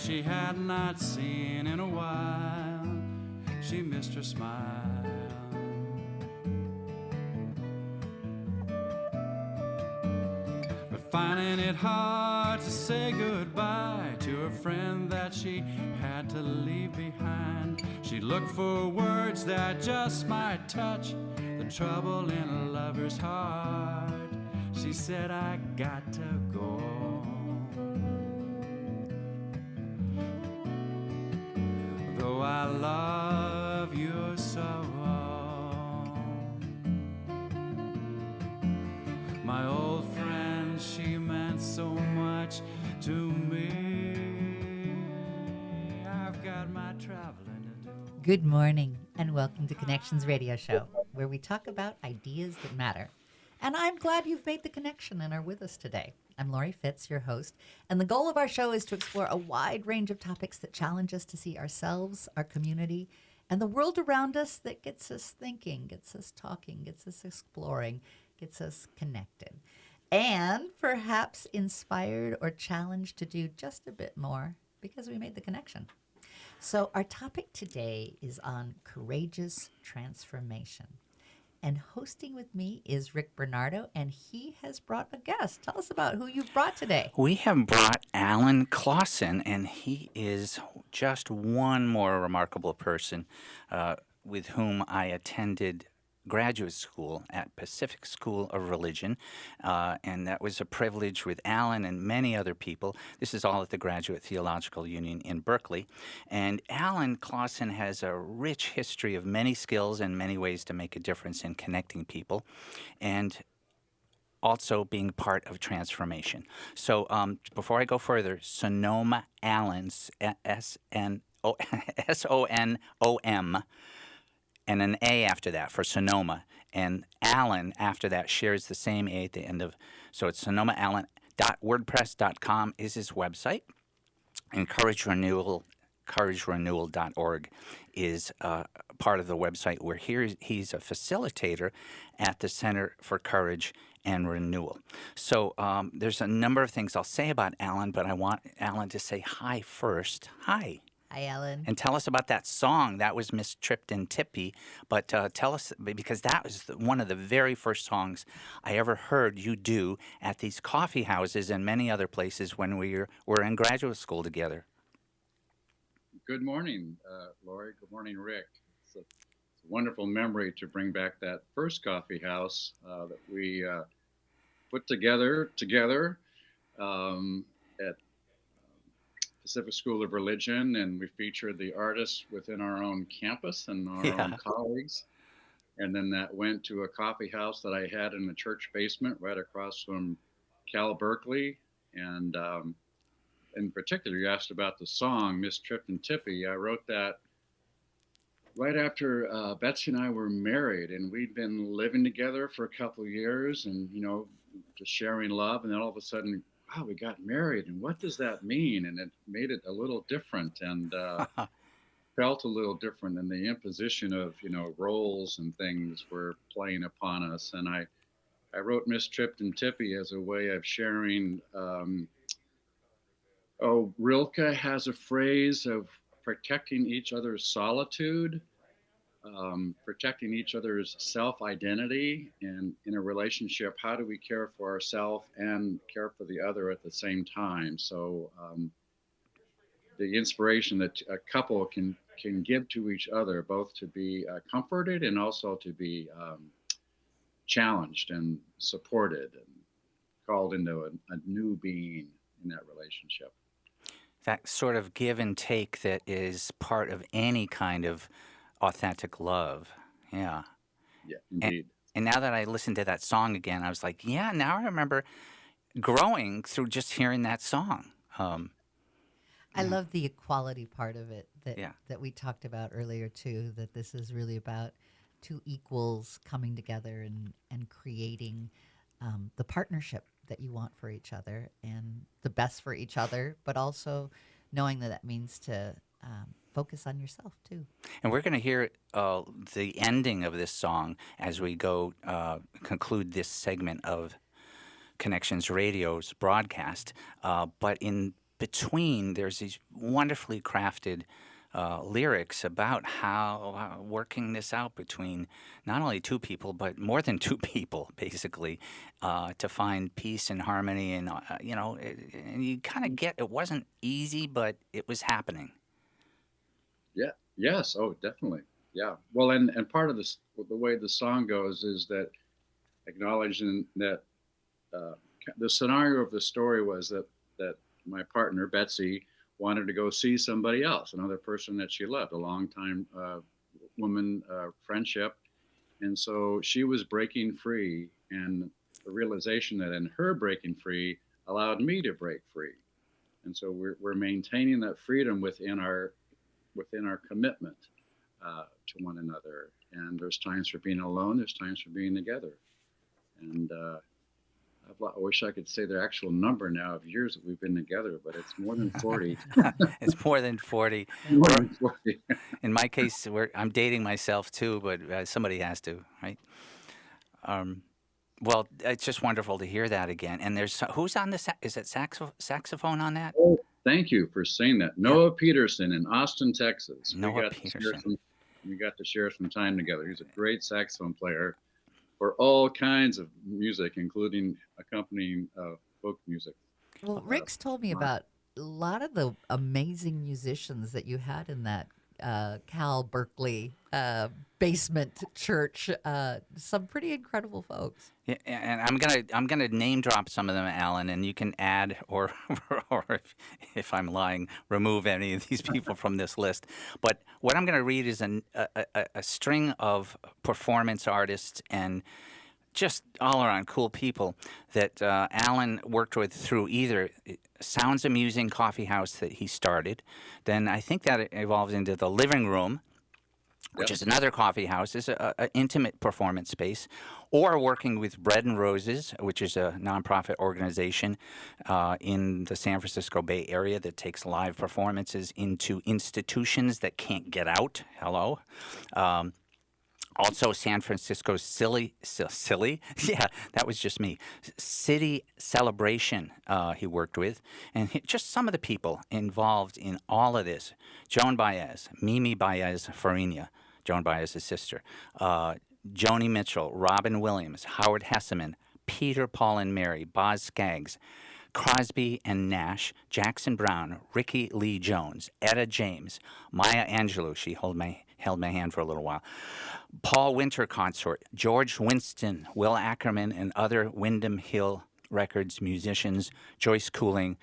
she had not seen in a while. She missed her smile. But finding it hard to say goodbye to a friend that she had to leave behind, she looked for words that just might touch the trouble in a lover's heart. She said, I got to go. Though I love you so, my old friend, she meant so much to me. I've got my traveling to do. Good morning and welcome to Connections Radio Show, where we talk about ideas that matter. And I'm glad you've made the connection and are with us today. I'm Lori Fitz, your host, and the goal of our show is to explore a wide range of topics that challenge us to see ourselves, our community, and the world around us that gets us thinking, gets us talking, gets us exploring, gets us connected, and perhaps inspired or challenged to do just a bit more because we made the connection. So our topic today is on courageous transformation. And hosting with me is Rick Bernardo, and he has brought a guest. Tell us about who you've brought today. We have brought Alan Clausen, and he is just one more remarkable person with whom I attended graduate school at Pacific School of Religion, and that was a privilege with Alan and many other people. This is all at the Graduate Theological Union in Berkeley. And Alan Clausen has a rich history of many skills and many ways to make a difference in connecting people, and also being part of transformation. So before I go further, Sonom Allens, S-O-N-O-M, and an A after that for Sonoma. And Allen after that shares the same A at the end of, so it's sonomaallen.wordpress.com is his website. And couragerenewal.org is part of the website where he's a facilitator at the Center for Courage and Renewal. So there's a number of things I'll say about Alan, but I want Alan to say hi first. Hi. Hi, Alan. And tell us about that song. That was Miss Tripped and Tippy. But tell us, because that was one of the very first songs I ever heard you do at these coffee houses and many other places when we were in graduate school together. Good morning, Lori. Good morning, Rick. It's a wonderful memory to bring back that first coffee house that we put together at Pacific School of Religion, and we featured the artists within our own campus and our own colleagues. And then that went to a coffee house that I had in the church basement right across from Cal Berkeley. And in particular, you asked about the song, Miss Tripped and Tippy. I wrote that right after Betsy and I were married, and we'd been living together for a couple of years and, you know, just sharing love. And then all of a sudden, wow, we got married, and what does that mean? And it made it a little different and felt a little different, and the imposition of, you know, roles and things were playing upon us. And I wrote Miss Tripped and Tippy as a way of sharing, Rilke has a phrase of protecting each other's solitude, protecting each other's self-identity, and in a relationship, how do we care for ourselves and care for the other at the same time? So the inspiration that a couple can give to each other, both to be comforted and also to be challenged and supported and called into a new being in that relationship. That sort of give and take that is part of any kind of authentic love. Yeah. Yeah, indeed. And now that I listened to that song again, I was like, yeah, now I remember growing through just hearing that song. I love the equality part of it that we talked about earlier, too, that this is really about two equals coming together and creating the partnership that you want for each other and the best for each other, but also knowing that means to focus on yourself, too. And we're going to hear the ending of this song as we go conclude this segment of Connections Radio's broadcast. But in between, there's these wonderfully crafted lyrics about how working this out between not only two people, but more than two people, basically, to find peace and harmony. And, and you kind of get it wasn't easy, but it was happening. Yeah. Yes. Oh, definitely. Yeah. Well, and part of this, the way the song goes is that acknowledging that the scenario of the story was that my partner, Betsy, wanted to go see somebody else, another person that she loved, a longtime woman friendship. And so she was breaking free, and the realization that in her breaking free allowed me to break free. And so we're maintaining that freedom within our commitment to one another. And there's times for being alone, there's times for being together. And I wish I could say the actual number now of years that we've been together, but it's more than 40. It's more than 40. More than 40. In my case, I'm dating myself too, but somebody has to, right? Well, it's just wonderful to hear that again. And there's who's on the is it saxophone on that? Oh, thank you for saying that. Noah Peterson in Austin, Texas. Noah Peterson. We got to share some time together. He's a great saxophone player for all kinds of music, including accompanying folk music. Well, Rick's told me about a lot of the amazing musicians that you had in that Cal Berkeley basement church. Some pretty incredible folks. Yeah, and I'm gonna name drop some of them, Alan, and you can add or if I'm lying, remove any of these people from this list. But what I'm gonna read is a string of performance artists and just all around cool people that Alan worked with through either Sounds Amusing Coffee House that he started. Then I think that it evolves into the Living Room, which is another coffee house, is an intimate performance space, or working with Bread and Roses, which is a nonprofit organization in the San Francisco Bay Area that takes live performances into institutions that can't get out. Hello. Also, San Francisco's silly, yeah, that was just me. City Celebration he worked with, and just some of the people involved in all of this. Joan Baez, Mimi Baez Farina, Joan Baez's sister, Joni Mitchell, Robin Williams, Howard Hesseman, Peter, Paul and Mary, Boz Scaggs, Crosby and Nash, Jackson Browne, Ricky Lee Jones, Etta James, Maya Angelou, she held my hand for a little while, Paul Winter Consort, George Winston, Will Ackerman, and other Windham Hill Records musicians, Joyce Cooling,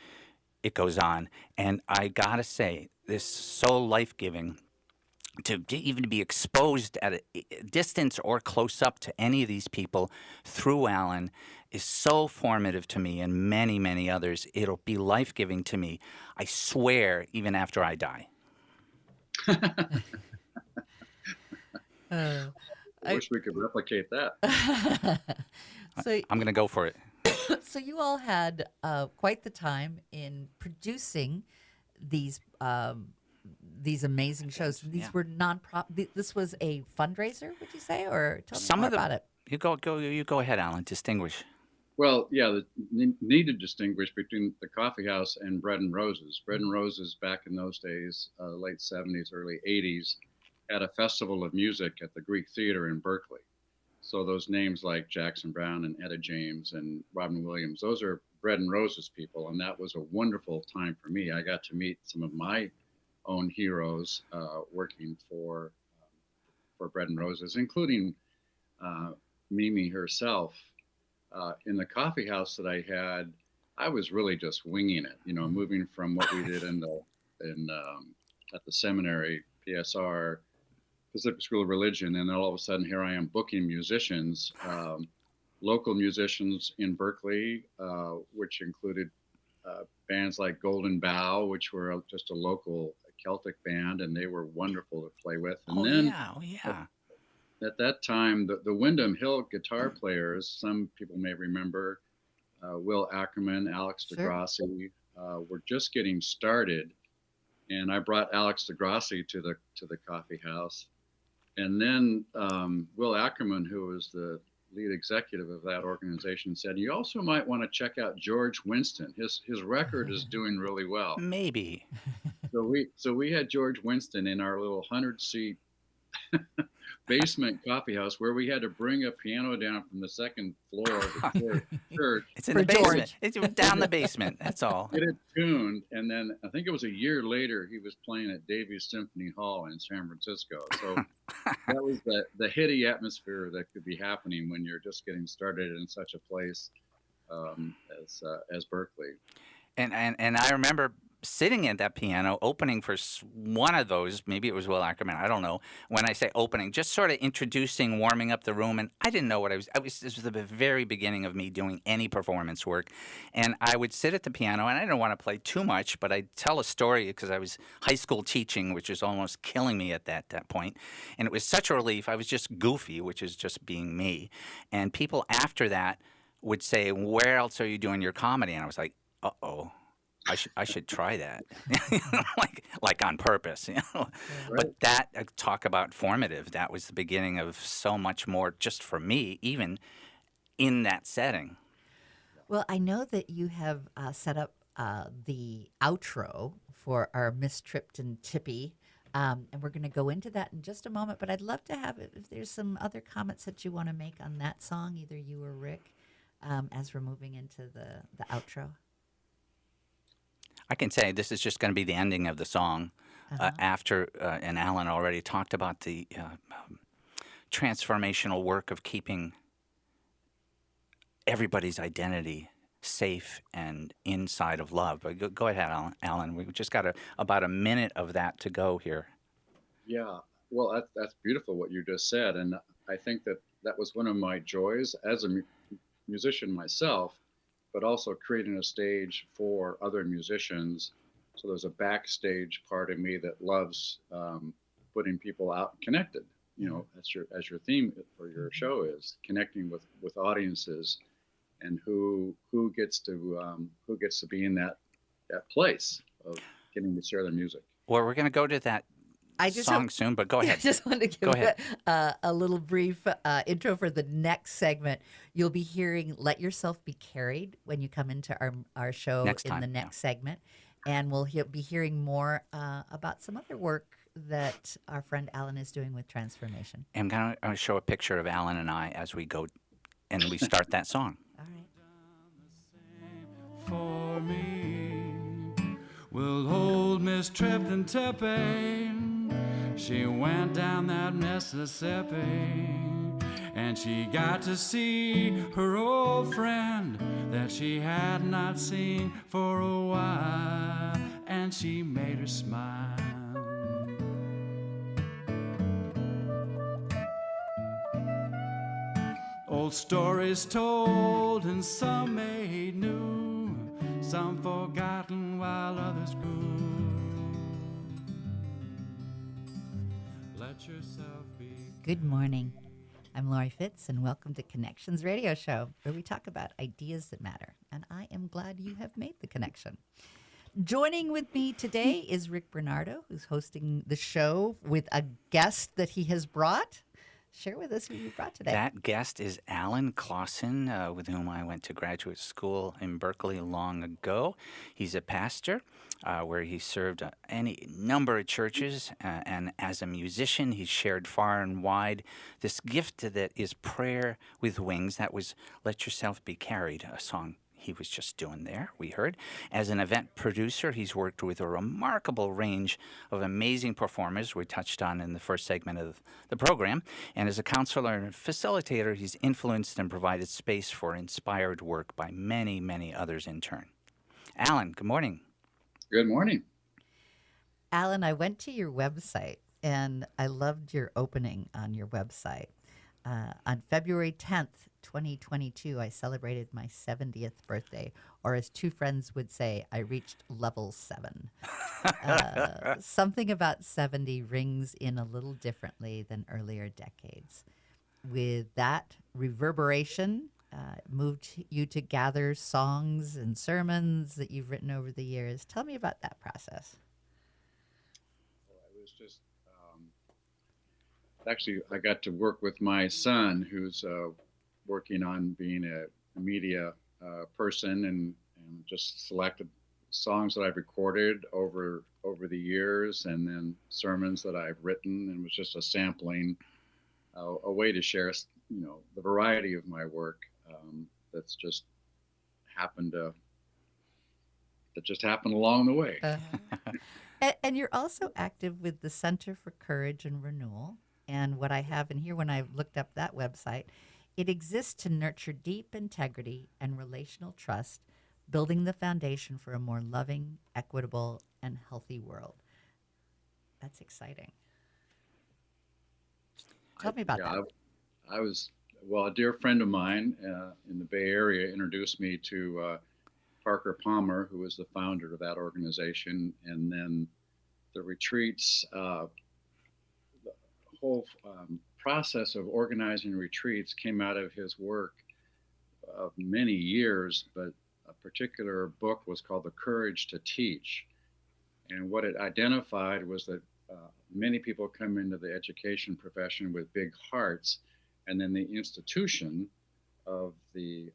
it goes on. And I gotta say, this is so life-giving to even be exposed at a distance or close up to any of these people through Alan is so formative to me and many, many others. It'll be life-giving to me, I swear, even after I die. I wish we could replicate that. So I'm going to go for it. So you all had quite the time in producing these amazing shows. These were non-profit. This was a fundraiser, would you say, or tell me more about it? You go ahead, Alan. Distinguish. Well, yeah, need to distinguish between the coffee house and Bread and Roses. Bread and Roses back in those days, late 70s, early 80s, had a festival of music at the Greek Theater in Berkeley. So those names like Jackson Browne and Etta James and Robin Williams, those are Bread and Roses people. And that was a wonderful time for me. I got to meet some of my own heroes working for Bread and Roses, including Mimi herself. In the coffee house that I had, I was really just winging it, moving from what we did at the seminary, PSR, Pacific School of Religion, and then all of a sudden here I am booking musicians, local musicians in Berkeley, which included bands like Golden Bough, which were just a local Celtic band, and they were wonderful to play with. And at that time, the Windham Hill guitar players, some people may remember, Will Ackerman, Alex DeGrassi, were just getting started. And I brought Alex DeGrassi to the coffee house. And then Will Ackerman, who was the lead executive of that organization, said, "You also might want to check out George Winston. His record is doing really well." Maybe. So we had George Winston in our little 100-seat basement coffee house where we had to bring a piano down from the second floor of the church. It's in For the basement. George. It's down the basement. That's all. Get it tuned, and then I think it was a year later he was playing at Davies Symphony Hall in San Francisco. So that was the heady atmosphere that could be happening when you're just getting started in such a place as Berkeley. And I remember sitting at that piano, opening for one of those. Maybe it was Will Ackerman. I don't know. When I say opening, just sort of introducing, warming up the room, and I didn't know what I was. This was the very beginning of me doing any performance work, and I would sit at the piano, and I didn't want to play too much, but I'd tell a story because I was high school teaching, which was almost killing me at that point, and it was such a relief. I was just goofy, which is just being me, and people after that would say, "Where else are you doing your comedy?" And I was like, "Uh-oh. I should try that," like on purpose, Right. But that talk about formative. That was the beginning of so much more, just for me, even in that setting. Well, I know that you have set up the outro for our Miss Tripton Tippy, and we're going to go into that in just a moment. But I'd love to have, if there's some other comments that you want to make on that song, either you or Rick, as we're moving into the outro. I can say this is just going to be the ending of the song after, and Alan already talked about the transformational work of keeping everybody's identity safe and inside of love. But go ahead, Alan. We've just got about a minute of that to go here. Yeah, well, that's beautiful what you just said, and I think that was one of my joys as a musician myself, but also creating a stage for other musicians. So there's a backstage part of me that loves putting people out and connected. You know, as your theme for your show is connecting with audiences, and who gets to be in that place of getting to share their music. Well, we're going to go to that song soon, but go ahead. I just wanted to give a little brief intro for the next segment. You'll be hearing "Let Yourself Be Carried" when you come into our show in the next segment. And we'll be hearing more about some other work that our friend Alan is doing with Transformation. I'm going to show a picture of Alan and I as we go and we start that song. All right. For me, we'll hold Miss Tripton Tippy. She went down that Mississippi, and she got to see her old friend that she had not seen for a while, and she made her smile. Old stories told and some made new, some forgotten while others grew. Let yourself be. Good morning. I'm Laurie Fitz, and welcome to Connections Radio Show, where we talk about ideas that matter. And I am glad you have made the connection. Joining with me today is Rick Bernardo, who's hosting the show with a guest that he has brought. Share with us who you brought today. That guest is Alan Clausen, with whom I went to graduate school in Berkeley long ago. He's a pastor where he served any number of churches, and as a musician, he's shared far and wide this gift that is prayer with wings. That was "Let Yourself Be Carried," a song he was just doing there, we heard. As an event producer, he's worked with a remarkable range of amazing performers we touched on in the first segment of the program. And as a counselor and facilitator, he's influenced and provided space for inspired work by many, many others in turn. Alan, good morning. Good morning. Alan, I went to your website, and I loved your opening on your website. On February 10th, 2022, I celebrated my 70th birthday, or as two friends would say, I reached level 7. Something about 70 rings in a little differently than earlier decades. With that reverberation, moved you to gather songs and sermons that you've written over the years. Tell me about that process. It was just actually, I got to work with my son, who's working on being a media person, and just selected songs that I've recorded over the years, and then sermons that I've written, and it was just a sampling, a way to share, the variety of my work, that's just happened to that just happened along the way. And you're also active with the Center for Courage and Renewal. And what I have in here, when I looked up that website, it exists to nurture deep integrity and relational trust, building the foundation for a more loving, equitable, and healthy world. That's exciting. Tell me about that. I was, well, a dear friend of mine in the Bay Area introduced me to Parker Palmer, who was the founder of that organization. And then the retreats, the whole process of organizing retreats came out of his work of many years, but a particular book was called The Courage to Teach. And what it identified was that many people come into the education profession with big hearts, and then the institution of the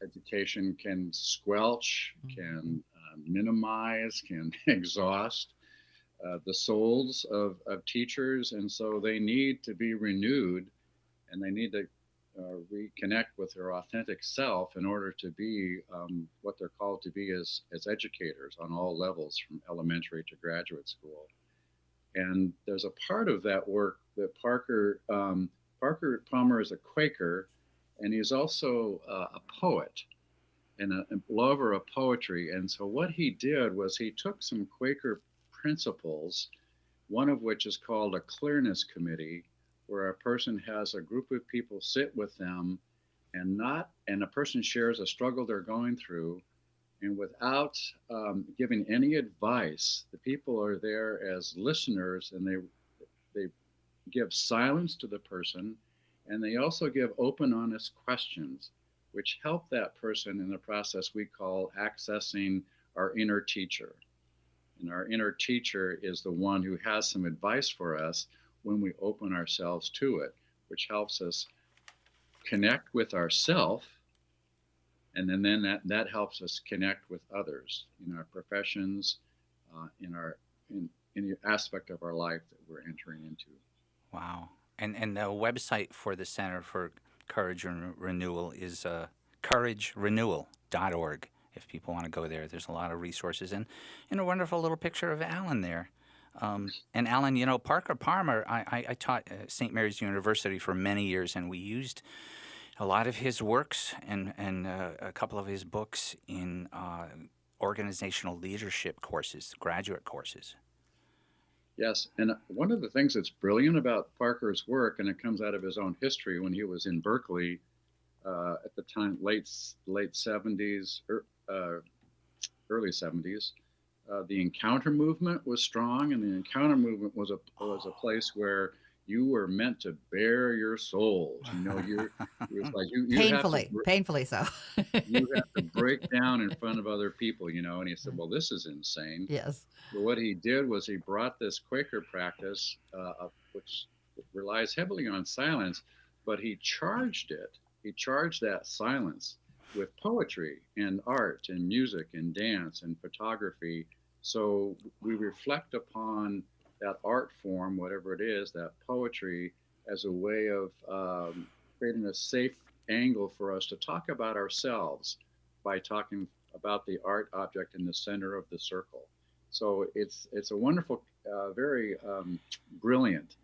education can squelch, can minimize, can exhaust the souls of teachers. And so they need to be renewed, and they need to reconnect with their authentic self in order to be what they're called to be as educators on all levels, from elementary to graduate school. And there's a part of that work that Parker Palmer is a Quaker, and he's also a poet and a lover of poetry. And so what he did was he took some Quaker principles, one of which is called a clearness committee, where a person has a group of people sit with them, and a person shares a struggle they're going through, and without giving any advice, the people are there as listeners, and they give silence to the person, and they also give open, honest questions, which help that person in the process we call accessing our inner teacher. And our inner teacher is the one who has some advice for us when we open ourselves to it, which helps us connect with ourself. And then that helps us connect with others in our professions, in any aspect of our life that we're entering into. Wow. And the website for the Center for Courage and Renewal is couragerenewal.org. If people want to go there, there's a lot of resources, and a wonderful little picture of Alan there. And Alan, Parker Palmer, I taught at St. Mary's University for many years, and we used a lot of his works and a couple of his books in organizational leadership courses, graduate courses. Yes, and one of the things that's brilliant about Parker's work, and it comes out of his own history when he was in Berkeley at the time, late 70s, early 70s, the Encounter movement was strong, and the Encounter movement was a place where you were meant to bare your souls. It was like you painfully so. You have to break down in front of other people, And he said, "Well, this is insane." Yes. But what he did was he brought this Quaker practice, which relies heavily on silence, but he charged it. He charged that silence with poetry and art and music and dance and photography. So we reflect upon that art form, whatever it is, that poetry, as a way of creating a safe angle for us to talk about ourselves by talking about the art object in the center of the circle. So it's a wonderful, very brilliant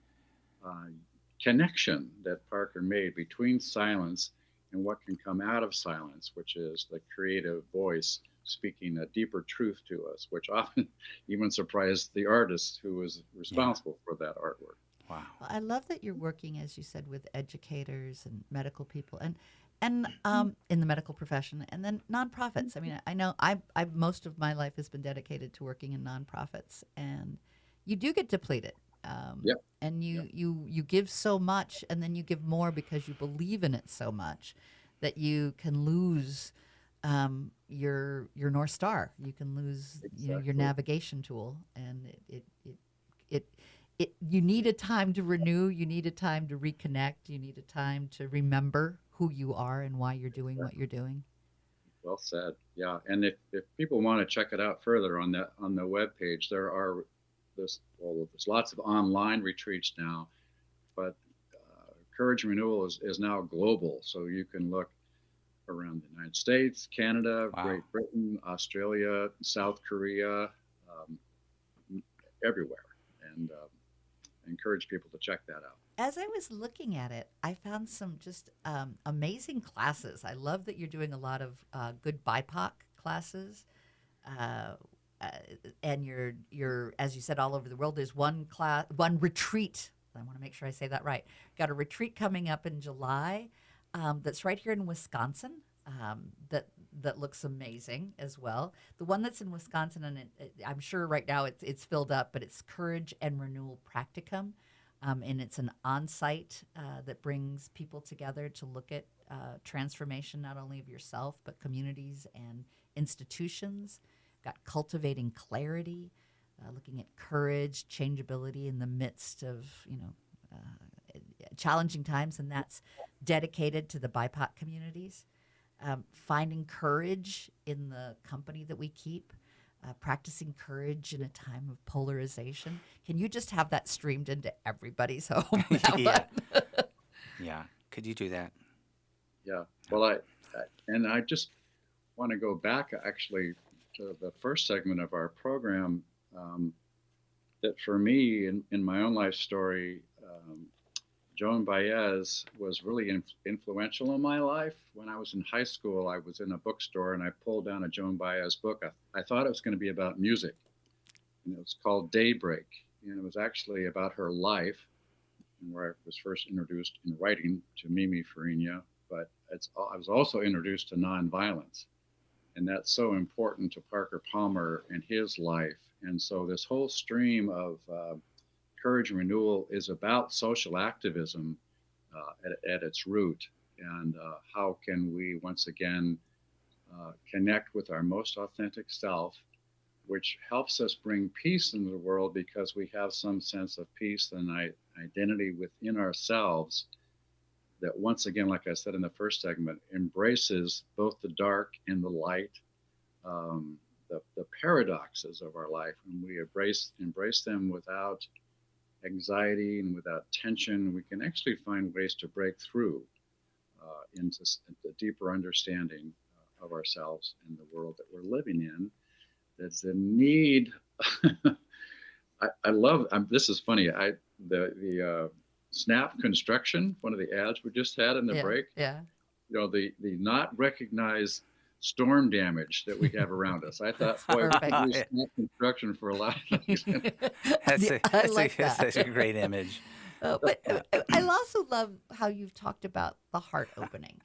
connection that Parker made between silence and what can come out of silence, which is the creative voice speaking a deeper truth to us, which often even surprised the artist who was responsible for that artwork. Wow. Well, I love that you're working, as you said, with educators and medical people and in the medical profession, and then nonprofits. I mean, I know I most of my life has been dedicated to working in nonprofits, and you do get depleted. Yep. And you give so much, and then you give more because you believe in it so much that you can lose your North Star. You can lose your navigation tool, and you need a time to renew. You need a time to reconnect. You need a time to remember who you are and why you're doing what you're doing. Well said. Yeah, and if people want to check it out further on the webpage, there's lots of online retreats now, but Courage and Renewal is now global, so you can look around the United States, Canada, Wow. Great Britain, Australia, South Korea, everywhere, and I encourage people to check that out. As I was looking at it, I found some just amazing classes. I love that you're doing a lot of good BIPOC classes, and you're as you said all over the world. There's one retreat. I want to make sure I say that right. Got a retreat coming up in July that's right here in Wisconsin. That looks amazing as well. The one that's in Wisconsin, and I'm sure right now it's filled up, but it's Courage and Renewal Practicum. And it's an on-site that brings people together to look at transformation, not only of yourself, but communities and institutions. Got Cultivating Clarity, looking at courage, changeability in the midst of, challenging times, and that's dedicated to the BIPOC communities. Finding courage in the company that we keep. Practicing courage in a time of polarization. Can you just have that streamed into everybody's home? Yeah. Could you do that? Yeah. Well, I just want to go back actually to the first segment of our program. That for me, in my own life story, Joan Baez was really influential in my life. When I was in high school, I was in a bookstore and I pulled down a Joan Baez book. I thought it was going to be about music, and it was called Daybreak, and it was actually about her life, and where I was first introduced in writing to Mimi Farina, but I was also introduced to nonviolence, and that's so important to Parker Palmer and his life. And so this whole stream of Courage and Renewal is about social activism at its root, and how can we once again connect with our most authentic self, which helps us bring peace into the world because we have some sense of peace and identity within ourselves that, once again, like I said in the first segment, embraces both the dark and the light, the paradoxes of our life, and we embrace them without anxiety and without tension. We can actually find ways to break through into a deeper understanding of ourselves and the world that we're living in. There's a need. I love. This is funny. The Snap Construction, one of the ads we just had in the break. Yeah. The not recognized storm damage that we have around us. I thought, boy, we could use Snap Construction for a lot of things. That's a great image. But I also love how you've talked about the heart opening.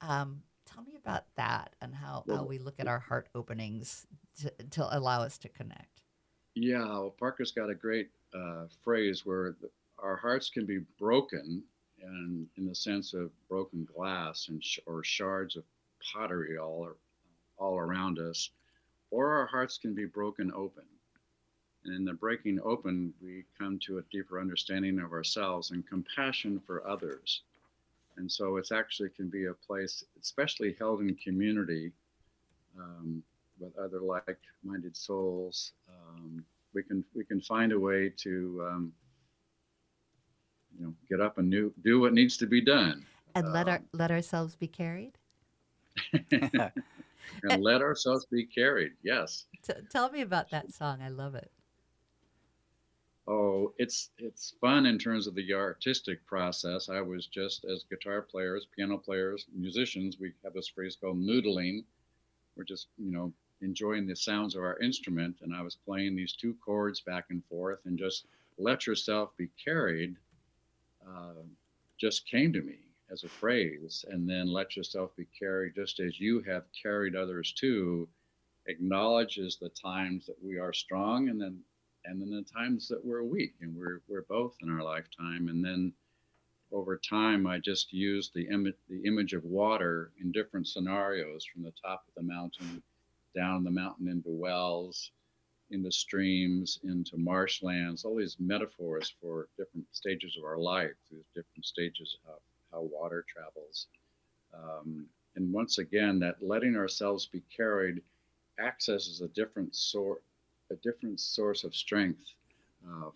Tell me about that and how we look at our heart openings to allow us to connect. Yeah, well, Parker's got a great phrase where our hearts can be broken, and in the sense of broken glass or shards of pottery all around us, or our hearts can be broken open. And in the breaking open, we come to a deeper understanding of ourselves and compassion for others. And so it's actually can be a place, especially held in community with other like-minded souls. We can find a way to get up and do what needs to be done, and let ourselves be carried. And let ourselves be carried. Yes. Tell me about that song. I love it. Oh, it's fun in terms of the artistic process. I was just, as guitar players, piano players, musicians, we have this phrase called noodling. We're just, enjoying the sounds of our instrument. And I was playing these two chords back and forth, and just let yourself be carried just came to me as a phrase. And then let yourself be carried just as you have carried others too, acknowledges the times that we are strong, and then the times that we're weak, and we're both in our lifetime. And then over time, I just used the image of water in different scenarios, from the top of the mountain, down the mountain into wells, into streams, into marshlands, all these metaphors for different stages of our life, these different stages of how water travels. And once again, that letting ourselves be carried accesses a different source of strength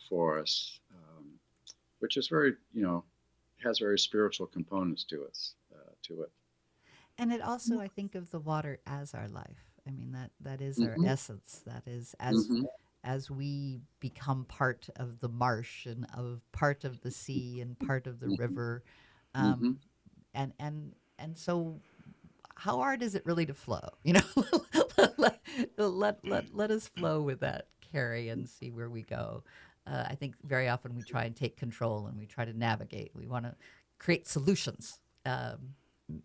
for us, which is very, has very spiritual components to us, to it. And it also, I think of the water as our life. I mean, that is our Mm-hmm. essence. That is Mm-hmm. as we become part of the marsh and of part of the sea and part of the river, Mm-hmm. um, and so how hard is it really to flow? You know, let us flow with that, Carrie, and see where we go. I think very often we try and take control and we try to navigate. We want to create solutions.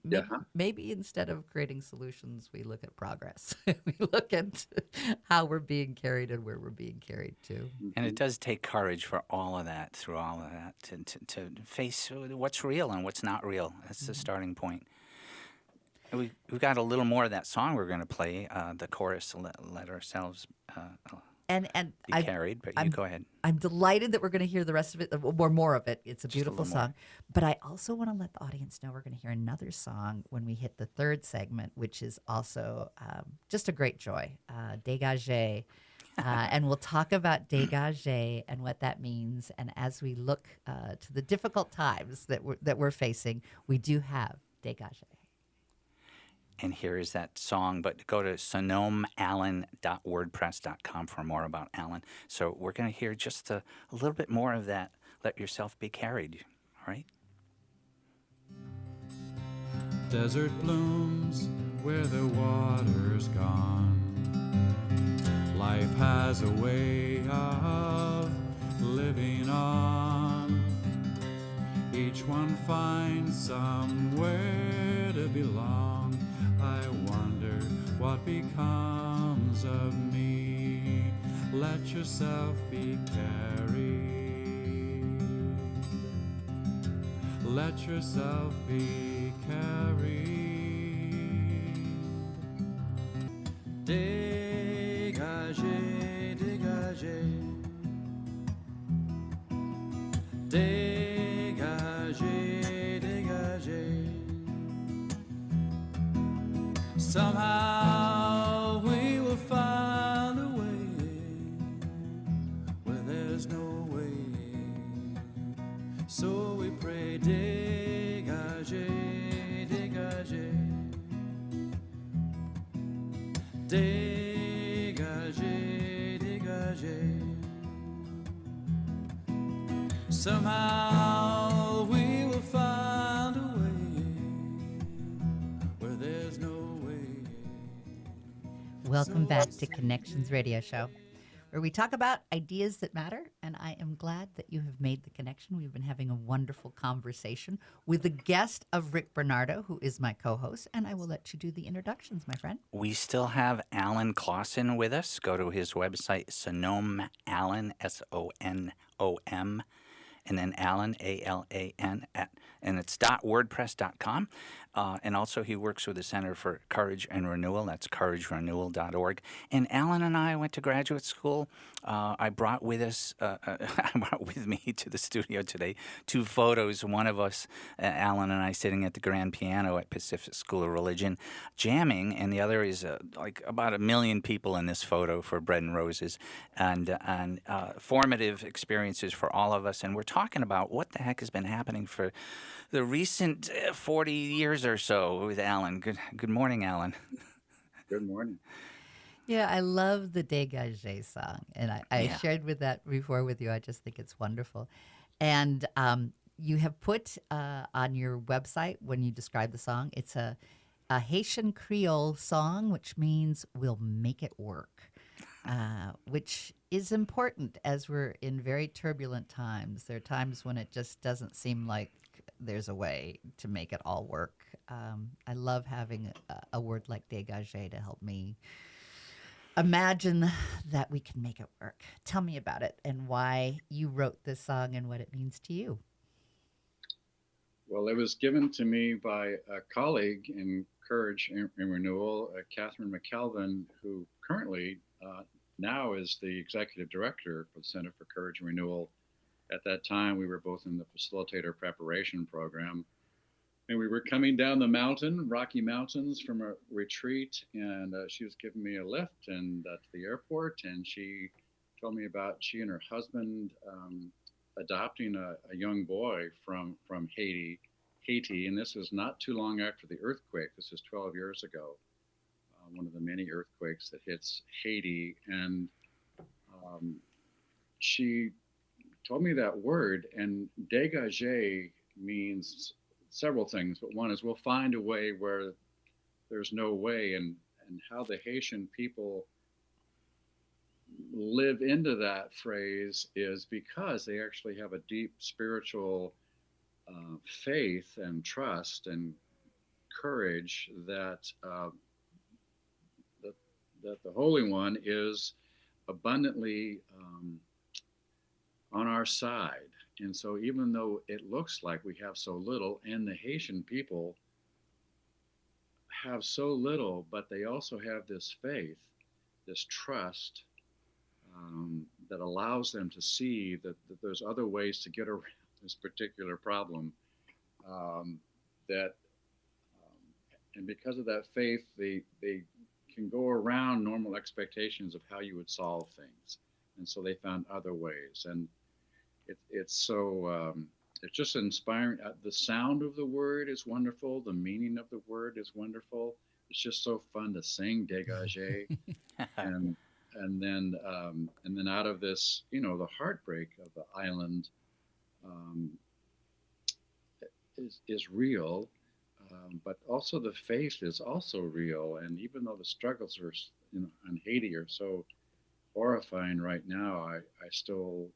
Yeah. Maybe instead of creating solutions, we look at progress. We look at how we're being carried and where we're being carried to. And it does take courage for all of that, through all of that, to face what's real and what's not real. That's the starting point. And we've got a little more of that song we're going to play, the chorus, let ourselves And be carried, but you go ahead. I'm delighted that we're going to hear the rest of it, or more of it. It's a Just a beautiful little more. song. But I also want to let the audience know we're going to hear another song when we hit the third segment, which is also just a great joy, Dégagé. And we'll talk about dégagé and what that means. And as we look to the difficult times that we're facing, we do have dégagé. And here is that song, but go to sonomeallen.wordpress.com for more about Alan. So we're going to hear just a little bit more of that, let yourself be carried, all right? Desert blooms where the water's gone. Life has a way of living on. Each one finds somewhere to belong. I wonder what becomes of me. Let yourself be carried. Let yourself be carried. Dégagez, dégagez. Dégagez, dégagez. Somehow we will find a way where there's no way. So we pray, dégagez, dégagez. Dégagez, dégagez. Somehow we will find a way where there's no way. Welcome back to Connections Radio Show, where we talk about ideas that matter. And I am glad that you have made the connection. We've been having a wonderful conversation with the guest of Rick Bernardo, who is my co-host. And I will let you do the introductions, my friend. We still have Alan Clausen with us. Go to his website, Sonom Allen, SONOM, and then Alan, ALAN, and it's .wordpress.com. And also he works with the Center for Courage and Renewal. That's couragerenewal.org. And Alan and I went to graduate school. I brought with me to the studio today 2 photos. One of us, Alan and I, sitting at the grand piano at Pacific School of Religion, jamming, and the other is like about 1 million people in this photo for Bread and Roses, and formative experiences for all of us. And we're talking about what the heck has been happening for the recent 40 years or so with Alan. Good morning, Alan. Good morning. Yeah, I love the Dégagé song. And I Yeah. shared with that before with you. I just think it's wonderful. And you have put on your website, when you describe the song, it's a Haitian Creole song, which means we'll make it work, which is important as we're in very turbulent times. There are times when it just doesn't seem like there's a way to make it all work. I love having a word like dégagé to help me imagine that we can make it work. Tell me about it and why you wrote this song and what it means to you. Well, it was given to me by a colleague in Courage and Renewal, Catherine McKelvin, who currently now is the executive director for the Center for Courage and Renewal. At that time, we were both in the facilitator preparation program. And we were coming down the mountain, Rocky Mountains, from a retreat, and she was giving me a lift and to the airport, and she told me about she and her husband adopting a young boy from Haiti, and this was not too long after the earthquake. This was 12 years ago, one of the many earthquakes that hits Haiti, and she told me that word, and dégagé means several things, but one is we'll find a way where there's no way, and how the Haitian people live into that phrase is because they actually have a deep spiritual faith and trust and courage that that the Holy One is abundantly on our side. And so even though it looks like we have so little, and the Haitian people have so little, but they also have this faith, this trust that allows them to see that there's other ways to get around this particular problem. And because of that faith, they can go around normal expectations of how you would solve things. And so they found other ways. And it's so it's just inspiring. The sound of the word is wonderful. The meaning of the word is wonderful. It's just so fun to sing dégagé, and then out of this, the heartbreak of the island is real, but also the faith is also real. And even though the struggles are in Haiti are so horrifying right now, I still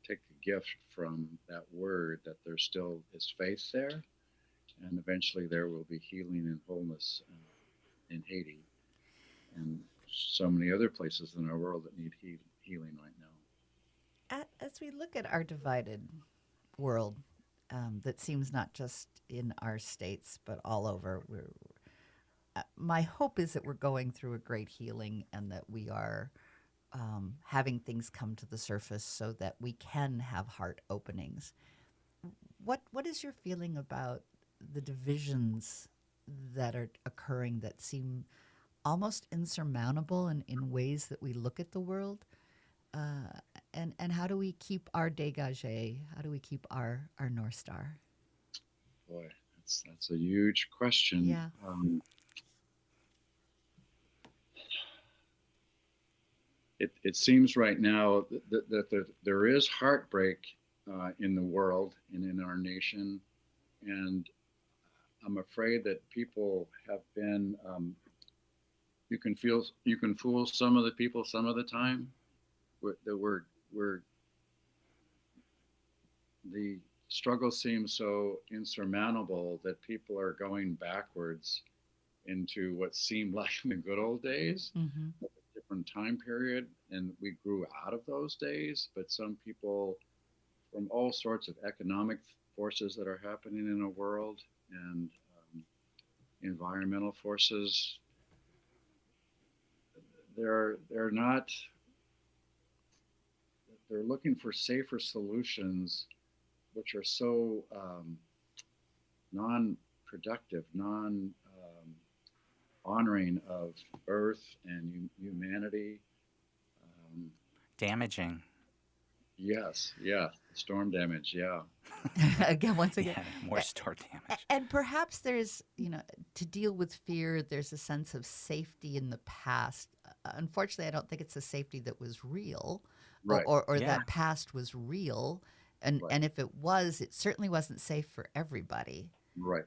take the gift from that word that there still is faith there, and eventually there will be healing and wholeness in Haiti and so many other places in our world that need healing right now. As we look at our divided world, that seems not just in our states but all over, my hope is that we're going through a great healing, and that we are having things come to the surface so that we can have heart openings. What is your feeling about the divisions that are occurring that seem almost insurmountable in ways that we look at the world? And how do we keep our dégagé? How do we keep our North Star? Boy, that's a huge question. Yeah. It seems right now that there is heartbreak in the world and in our nation, and I'm afraid that people have been. You can fool some of the people some of the time. The struggle seems so insurmountable that people are going backwards into what seemed like in the good old days. Mm-hmm. Different time period, and we grew out of those days, but some people from all sorts of economic forces that are happening in the world and environmental forces, they're looking for safer solutions, which are so non-productive, honoring of Earth and humanity. Damaging. Yes, yeah, storm damage, yeah. Once again. Yeah, more storm damage. And perhaps there's, to deal with fear, there's a sense of safety in the past. Unfortunately, I don't think it's a safety that was real, Right. or Yeah. that past was real. And Right. and if it was, it certainly wasn't safe for everybody. Right.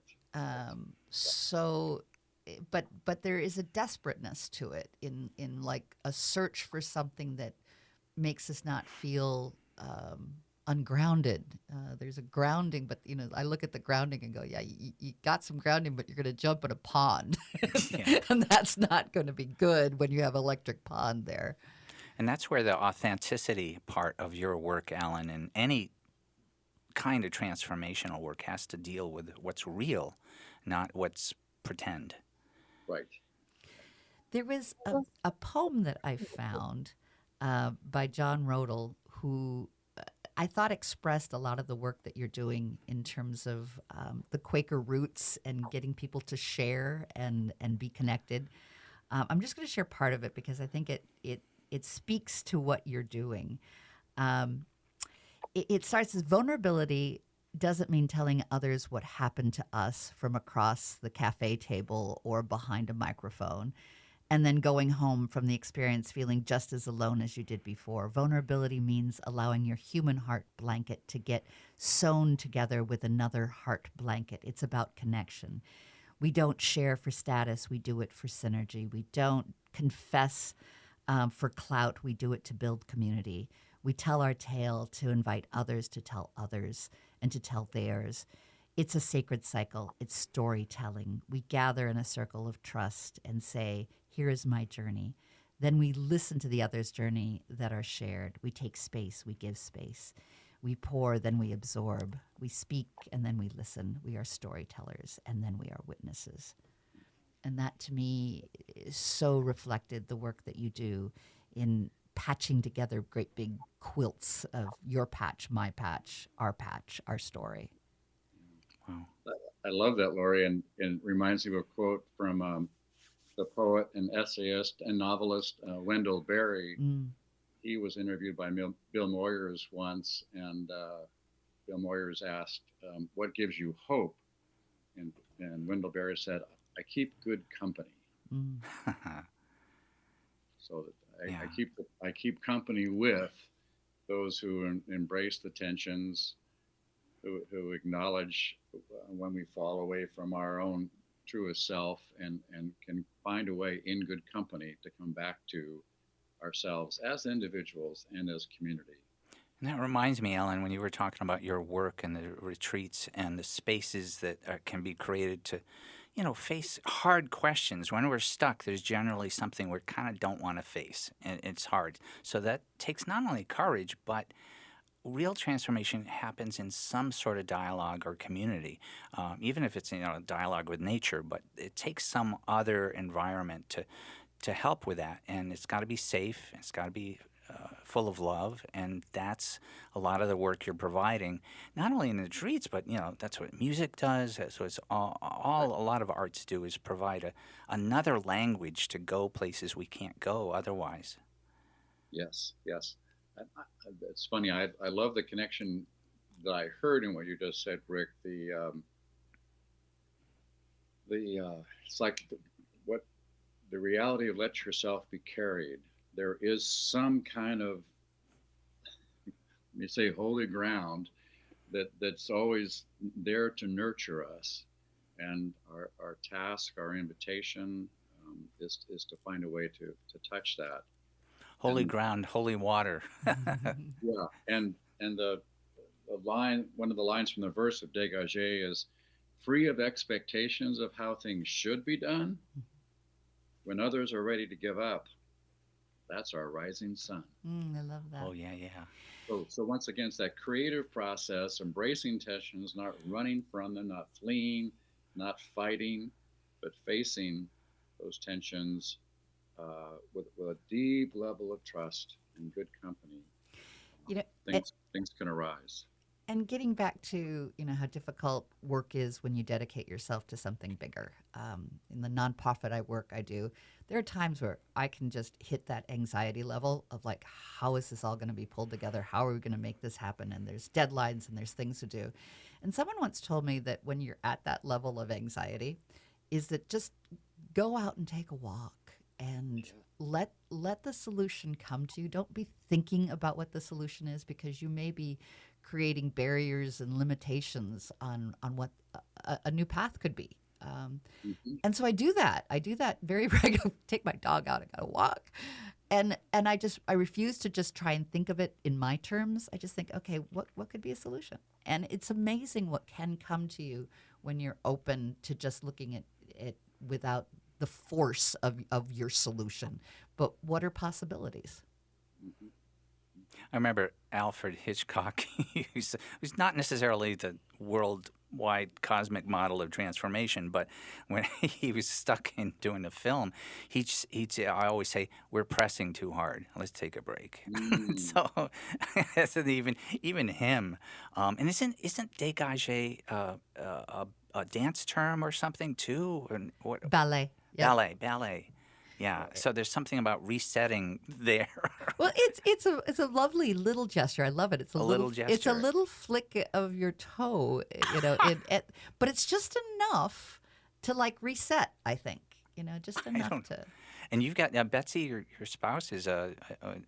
But there is a desperateness to it in like a search for something that makes us not feel ungrounded. There's a grounding, but I look at the grounding and go, yeah, you got some grounding, but you're going to jump in a pond, Yeah. and that's not going to be good when you have electric pond there. And that's where the authenticity part of your work, Alan, and any kind of transformational work has to deal with what's real, not what's pretend. Right. There was a poem that I found by John Rodel, who I thought expressed a lot of the work that you're doing in terms of the Quaker roots and getting people to share and be connected. I'm just going to share part of it because I think it speaks to what you're doing. It starts as vulnerability doesn't mean telling others what happened to us from across the cafe table or behind a microphone, and then going home from the experience feeling just as alone as you did before. Vulnerability means allowing your human heart blanket to get sewn together with another heart blanket. It's about connection. We don't share for status, we do it for synergy. We don't confess for clout, we do it to build community. We tell our tale to invite others to tell others and to tell theirs. It's a sacred cycle. It's storytelling. We gather in a circle of trust and say, here is my journey. Then we listen to the other's journey that are shared. We take space. We give space. We pour, then we absorb. We speak, and then we listen. We are storytellers, and then we are witnesses. And that, to me, is so reflected the work that you do in patching together great big quilts of your patch, my patch, our story. Wow. I love that, Lori, and it reminds me of a quote from the poet and essayist and novelist Wendell Berry. He was interviewed by Bill Moyers once, and Bill Moyers asked, what gives you hope? And Wendell Berry said, I keep good company. So that I keep company with those who embrace the tensions, who acknowledge when we fall away from our own truest self, and can find a way in good company to come back to ourselves as individuals and as community. And that reminds me, Ellen, when you were talking about your work and the retreats and the spaces that can be created to, face hard questions. When we're stuck, there's generally something we kind of don't want to face, and it's hard. So that takes not only courage, but real transformation happens in some sort of dialogue or community, even if it's a dialogue with nature. But it takes some other environment to help with that, and it's got to be safe. It's got to be full of love, and that's a lot of the work you're providing, not only in the retreats, but that's what music does. That's what a lot of arts do, is provide another language to go places we can't go otherwise. Yes. It's funny. I love the connection that I heard in what you just said, Rick. It's like the reality of let yourself be carried. There is some kind of, let me say, holy ground that's always there to nurture us, and our task, our invitation, is to find a way to touch that. Holy ground, holy water. Yeah, and the line, one of the lines from the verse of Dégagé is, free of expectations of how things should be done, when others are ready to give up, that's our rising sun. I love that. Oh, yeah. So once again, it's that creative process, embracing tensions, not running from them, not fleeing, not fighting, but facing those tensions with a deep level of trust and good company. Things can arise. And getting back to how difficult work is when you dedicate yourself to something bigger. In the nonprofit I do, there are times where I can just hit that anxiety level of like, how is this all going to be pulled together? How are we going to make this happen? And there's deadlines and there's things to do. And someone once told me that when you're at that level of anxiety, is that just go out and take a walk and let the solution come to you. Don't be thinking about what the solution is, because you may be creating barriers and limitations on what a new path could be. And so I do that very regularly. Take my dog out, I gotta walk. And I refuse to just try and think of it in my terms. I just think, okay, what could be a solution? And it's amazing what can come to you when you're open to just looking at it without the force of your solution. But what are possibilities? I remember Alfred Hitchcock. He's not necessarily the worldwide cosmic model of transformation, but when he was stuck in doing a film, he'd say, I always say, "We're pressing too hard. Let's take a break." So that's even him. And isn't dégagé a dance term or something too? And what? Ballet. Yep. Ballet. Yeah. So there's something about resetting there. Well, it's a lovely little gesture. I love it. It's a little It's a gesture. little flick of your toe, but it's just enough to like reset. I think just enough to. And you've got Betsy, your spouse, is a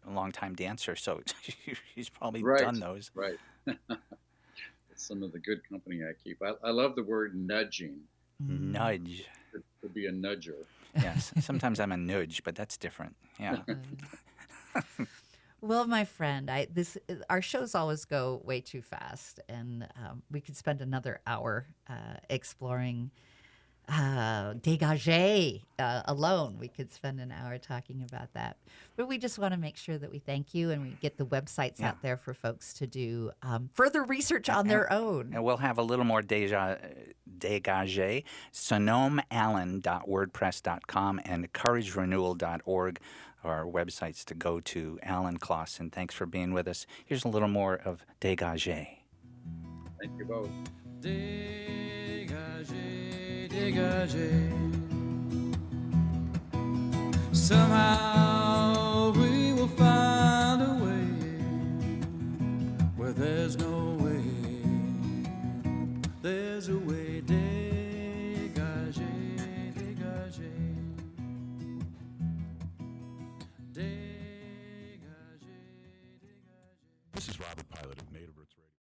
longtime dancer, so she's probably done those. Right. It's some of the good company I keep. I love the word nudging. Nudge. To be a nudger. Yes. Sometimes I'm a nudge, but that's different. Yeah. Well, my friend, our shows always go way too fast, and we could spend another hour exploring dégagé alone. We could spend an hour talking about that. But we just want to make sure that we thank you and we get the websites out there for folks to do further research on their own. And we'll have a little more dégagé, sonomeallen.wordpress.com and couragerenewal.org are websites to go to. Alan Clausen, thanks for being with us. Here's a little more of dégagé. Thank you both. Dégagé, dégagé. Somehow we will find a way where there's no way. There's a way. Dégagé, dégagé. This is Robert Pilot of Native Roots Radio.